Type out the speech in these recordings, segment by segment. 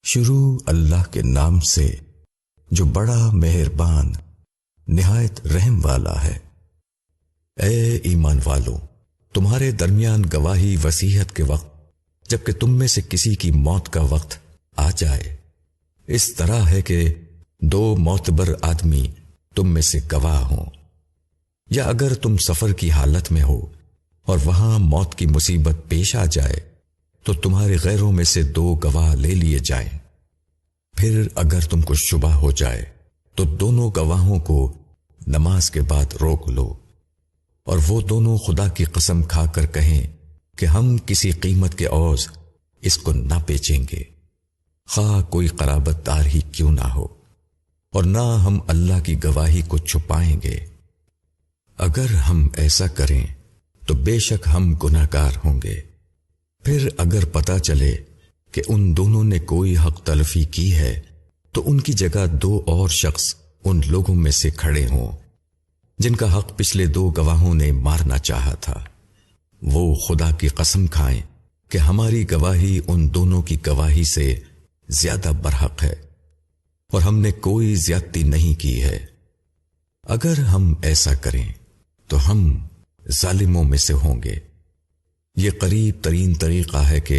شروع اللہ کے نام سے جو بڑا مہربان نہایت رحم والا ہے۔ اے ایمان والو، تمہارے درمیان گواہی وصیت کے وقت جبکہ تم میں سے کسی کی موت کا وقت آ جائے، اس طرح ہے کہ دو معتبر آدمی تم میں سے گواہ ہوں، یا اگر تم سفر کی حالت میں ہو اور وہاں موت کی مصیبت پیش آ جائے تو تمہارے غیروں میں سے دو گواہ لے لیے جائیں۔ پھر اگر تم کو شبہ ہو جائے تو دونوں گواہوں کو نماز کے بعد روک لو، اور وہ دونوں خدا کی قسم کھا کر کہیں کہ ہم کسی قیمت کے عوض اس کو نہ بیچیں گے، خواہ کوئی قرابت دار ہی کیوں نہ ہو، اور نہ ہم اللہ کی گواہی کو چھپائیں گے۔ اگر ہم ایسا کریں تو بے شک ہم گناہگار ہوں گے۔ پھر اگر پتہ چلے کہ ان دونوں نے کوئی حق تلفی کی ہے تو ان کی جگہ دو اور شخص ان لوگوں میں سے کھڑے ہوں جن کا حق پچھلے دو گواہوں نے مارنا چاہا تھا، وہ خدا کی قسم کھائیں کہ ہماری گواہی ان دونوں کی گواہی سے زیادہ برحق ہے اور ہم نے کوئی زیادتی نہیں کی ہے۔ اگر ہم ایسا کریں تو ہم ظالموں میں سے ہوں گے۔ یہ قریب ترین طریقہ ہے کہ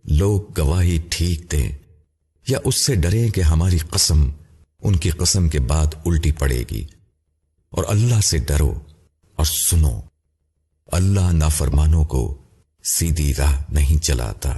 لوگ گواہی ٹھیک دیں یا اس سے ڈریں کہ ہماری قسم ان کی قسم کے بعد الٹی پڑے گی، اور اللہ سے ڈرو اور سنو، اللہ نافرمانوں کو سیدھی راہ نہیں چلاتا۔